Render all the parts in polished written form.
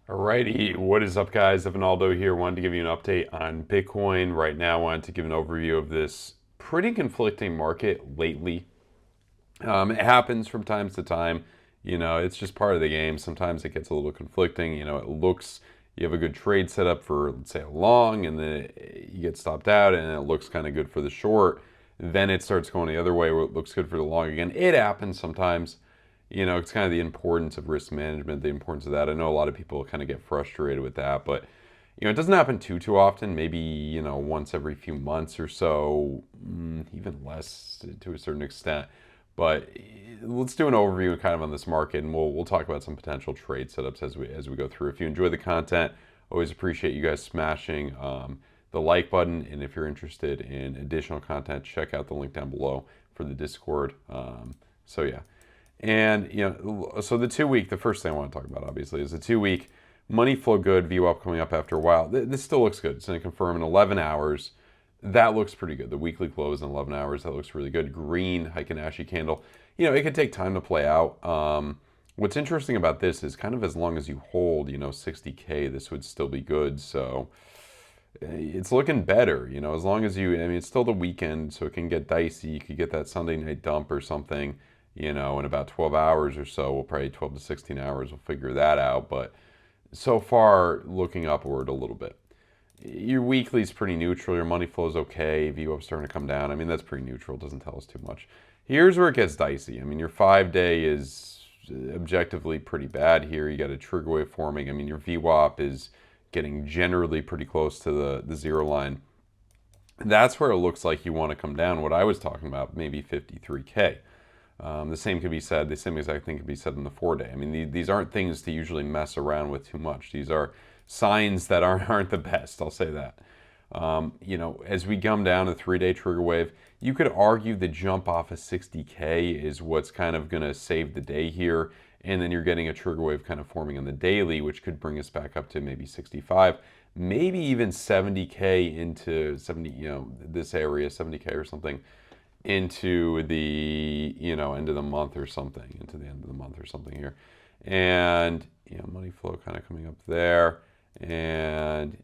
Alrighty, what is up guys? Evanaldo here. Wanted to give you an update on Bitcoin. Right now, I wanted to give an overview of this pretty conflicting market lately. It happens from time to time. It's just part of the game. Sometimes it gets a little conflicting. You have a good trade set up for, let's say, a long, and then you get stopped out, and it looks kind of good for the short. Then it starts going the other way where it looks good for the long again. It happens sometimes. It's kind of the importance of risk management, the importance of that. I know a lot of people kind of get frustrated with that, but it doesn't happen too often. Maybe once every few months or so, even less to a certain extent. But let's do an overview kind of on this market, and we'll talk about some potential trade setups as we go through. If you enjoy the content, always appreciate you guys smashing the like button, and if you're interested in additional content, check out the link down below for the Discord. So yeah. And so the 2 week, the first thing I want to talk about obviously is the 2 week money flow good, VWAP coming up after a while. This still looks good. It's going to confirm in 11 hours. That looks pretty good. The weekly close in 11 hours, that looks really good. Green Heikin-Ashi candle. It could take time to play out. What's interesting about this is kind of as long as you hold, 60K, this would still be good. So it's looking better, as long as it's still the weekend, so it can get dicey. You could get that Sunday night dump or something. In about 12 hours or so, we'll probably 12 to 16 hours, we'll figure that out. But so far, looking upward a little bit. Your weekly is pretty neutral. Your money flow is okay. VWAP starting to come down. That's pretty neutral. It doesn't tell us too much. Here's where it gets dicey. Your 5-day is objectively pretty bad here. You got a trigger wave forming. Your VWAP is getting generally pretty close to the zero line. That's where it looks like you want to come down. What I was talking about, maybe 53K. The same could be said, the same exact thing could be said in the 4-day. These aren't things to usually mess around with too much. These are signs that aren't the best, I'll say that. As we come down to the 3-day trigger wave, you could argue the jump off of 60K is what's kind of going to save the day here. And then you're getting a trigger wave kind of forming on the daily, which could bring us back up to maybe 65, maybe even 70K into this area, 70K or something, into the end of the month or something, here. And money flow kind of coming up there, and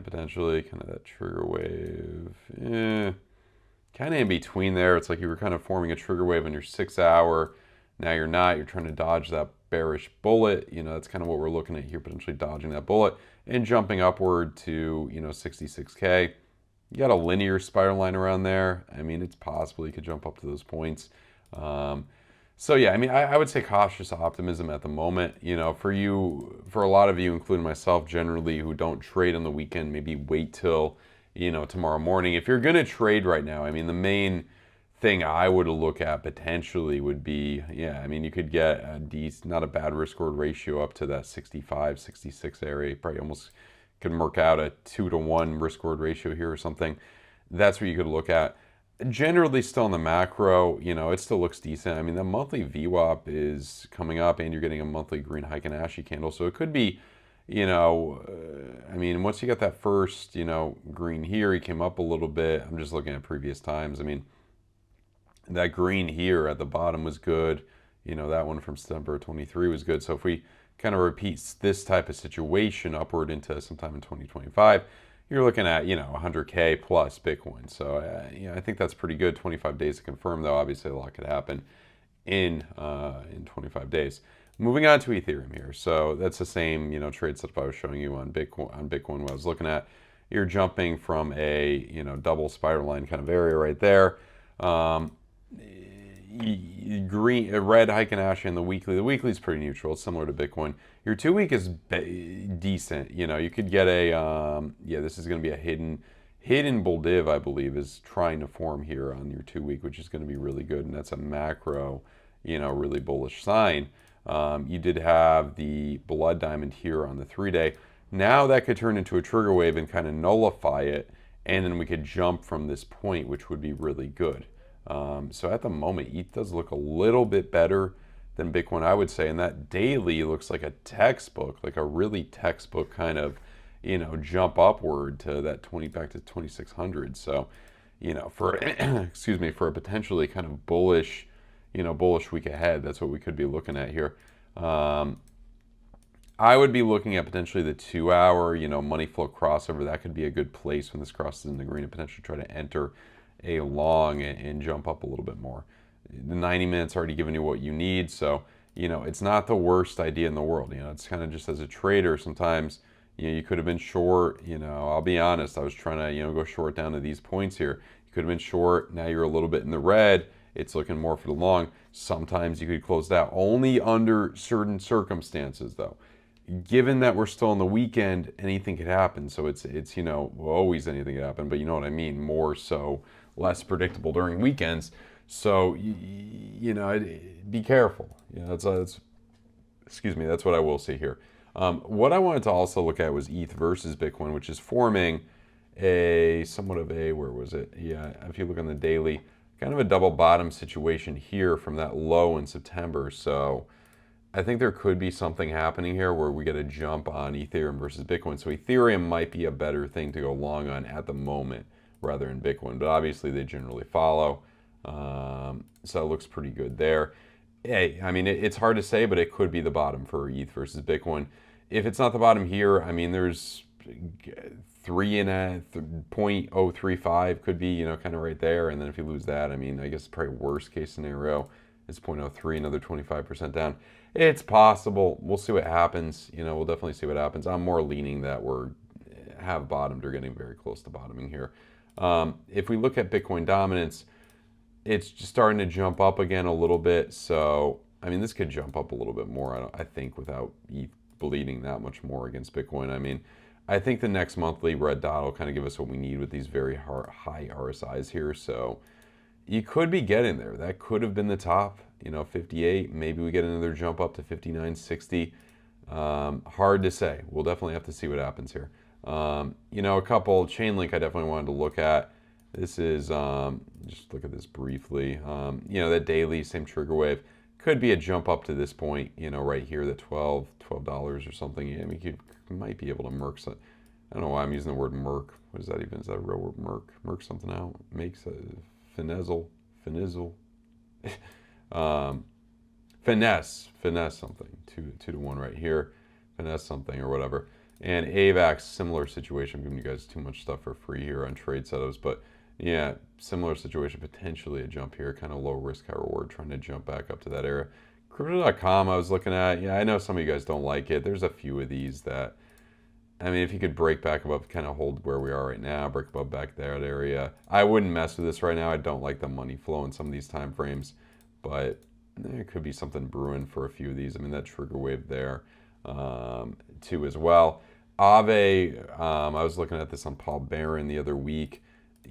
potentially kind of that trigger wave, kind of in between there. It's like you were kind of forming a trigger wave on your 6-hour. Now you're not. You're trying to dodge that bearish bullet. That's kind of what we're looking at here, potentially dodging that bullet and jumping upward to 66K. You got a linear spiral line around there. It's possible you could jump up to those points. So yeah, I would say cautious optimism at the moment. For a lot of you, including myself, generally who don't trade on the weekend, maybe wait till tomorrow morning. If you're gonna trade right now, the main thing I would look at potentially would be, you could get a decent, not a bad risk reward ratio up to that 65, 66 area. Probably almost can work out a 2-to-1 risk reward ratio here or something. That's what you could look at. Generally still in the macro, it still looks decent. The monthly VWAP is coming up, and you're getting a monthly green Heikin-Ashi candle. So it could be, once you got that first, green here, he came up a little bit. I'm just looking at previous times. That green here at the bottom was good. That one from September 23 was good. So if we kind of repeats this type of situation upward into sometime in 2025, you're looking at 100K plus Bitcoin. So I think that's pretty good. 25 days to confirm, though. Obviously, a lot could happen in 25 days. Moving on to Ethereum here. So that's the same trade setup I was showing you on Bitcoin. What I was looking at, you're jumping from a double spiral line kind of area right there. Red Heikin-Ashi in the weekly. The weekly is pretty neutral. It's similar to Bitcoin. Your 2-week is decent. You could get a this is going to be a hidden bull div, I believe, is trying to form here on your 2-week, which is going to be really good, and that's a macro, really bullish sign. You did have the blood diamond here on the 3-day. Now that could turn into a trigger wave and kind of nullify it, and then we could jump from this point, which would be really good. So at the moment, ETH does look a little bit better than Bitcoin, I would say. And that daily looks like a textbook, like a really textbook kind of, jump upward to that back to 2,600. So, for, excuse me, for a potentially kind of bullish, bullish week ahead, that's what we could be looking at here. I would be looking at potentially the 2 hour, money flow crossover. That could be a good place when this crosses in the green and potentially try to enter a long and jump up a little bit more. The 90 minutes already giving you what you need, so it's not the worst idea in the world. It's kind of just as a trader sometimes. You could have been short. I'll be honest. I was trying to go short down to these points here. You could have been short. Now you're a little bit in the red. It's looking more for the long. Sometimes you could close that only under certain circumstances, though. Given that we're still on the weekend, anything could happen. So it's well, always anything could happen, but you know what I mean. More so, less predictable during weekends. So be careful. That's excuse me. That's what I will say here. What I wanted to also look at was ETH versus Bitcoin, which is forming a somewhat of a, where was it? Yeah, if you look on the daily, kind of a double bottom situation here from that low in September. So I think there could be something happening here where we get a jump on Ethereum versus Bitcoin. So Ethereum might be a better thing to go long on at the moment rather than Bitcoin, but obviously they generally follow. So it looks pretty good there. Hey, I mean, it's hard to say, but it could be the bottom for ETH versus Bitcoin. If it's not the bottom here, I mean, there's 0.035 could be, kind of right there. And then if you lose that, I mean, I guess probably worst case scenario is 0.03, another 25% down. It's possible. We'll see what happens. We'll definitely see what happens. I'm more leaning that have bottomed or getting very close to bottoming here. If we look at Bitcoin dominance, it's just starting to jump up again a little bit. So, I mean, this could jump up a little bit more, I think, without ETH bleeding that much more against Bitcoin. I mean, I think the next monthly red dot will kind of give us what we need with these very high RSIs here. So you could be getting there. That could have been the top, 58. Maybe we get another jump up to 59.60. Hard to say. We'll definitely have to see what happens here. A couple, Chainlink I definitely wanted to look at. This is, just look at this briefly. That daily, same trigger wave. Could be a jump up to this point, right here, the $12 or something. I mean, you might be able to merc some. I don't know why I'm using the word merc. What is that even? Is that a real word, merc? Merc something out? Makes a finizzle. Finesse something. 2-to-1 right here. Finesse something or whatever. And AVAX, similar situation. I'm giving you guys too much stuff for free here on trade setups, but yeah, similar situation, potentially a jump here, kind of low risk, high reward, trying to jump back up to that area. Crypto.com I was looking at. Yeah, I know some of you guys don't like it. There's a few of these that, I mean, if you could break back above, kind of hold where we are right now, break above back that area. I wouldn't mess with this right now. I don't like the money flow in some of these time frames, but there could be something brewing for a few of these. I mean, that trigger wave there too as well. Aave, I was looking at this on Paul Barron the other week. I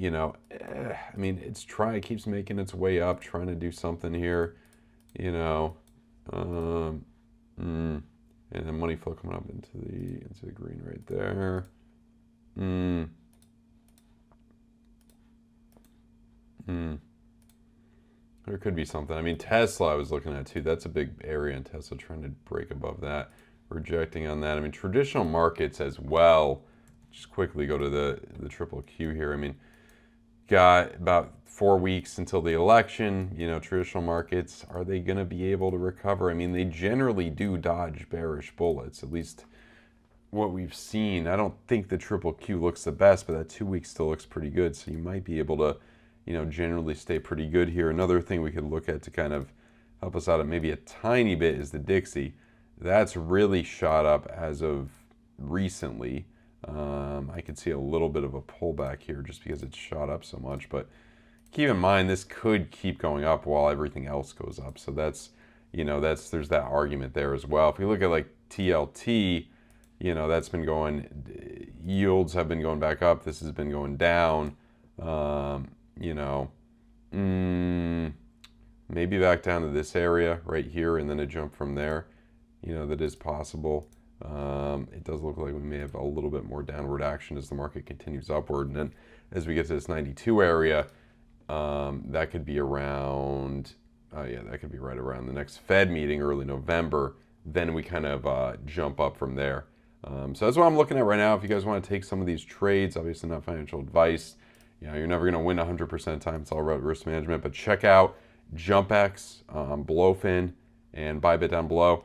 mean, it keeps making its way up, trying to do something here, and then money flow coming up into the green right there. There could be something. I mean, Tesla I was looking at too. That's a big area in Tesla, trying to break above that. Rejecting on that. I mean, traditional markets as well. Just quickly go to the triple Q here. I mean, got about 4 weeks until the election. Traditional markets, are they going to be able to recover? I mean, they generally do dodge bearish bullets, at least what we've seen. I don't think the triple Q looks the best, but that 2 weeks still looks pretty good. So you might be able to, generally stay pretty good here. Another thing we could look at to kind of help us out at maybe a tiny bit is the Dixie. That's really shot up as of recently. I could see a little bit of a pullback here just because it's shot up so much, but keep in mind this could keep going up while everything else goes up. So that's, there's that argument there as well. If we look at like TLT, that's been going, yields have been going back up. This has been going down, maybe back down to this area right here and then a jump from there. That is possible. It does look like we may have a little bit more downward action as the market continues upward. And then as we get to this 92 area, that could be around, that could be right around the next Fed meeting, early November. Then we kind of jump up from there. So that's what I'm looking at right now. If you guys want to take some of these trades, obviously not financial advice. You're never going to win 100% of the time. It's all about risk management. But check out JUMPEX, BloFin, and Bybit down below.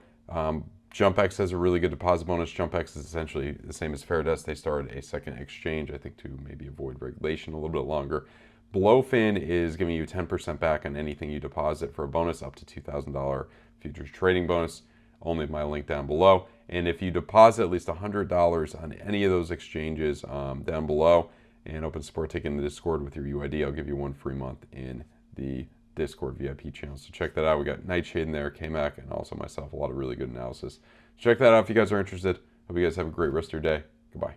JUMPEX has a really good deposit bonus. JUMPEX is essentially the same as Fairdesk. They started a second exchange, I think, to maybe avoid regulation a little bit longer. BloFin is giving you 10% back on anything you deposit for a bonus up to $2,000 futures trading bonus. Only my link down below. And if you deposit at least $100 on any of those exchanges down below and open support ticket in the Discord with your UID, I'll give you 1 free month in the Discord VIP channel. So check that out. We got Nightshade in there, KMAC, and also myself. A lot of really good analysis. Check that out if you guys are interested. Hope you guys have a great rest of your day. Goodbye.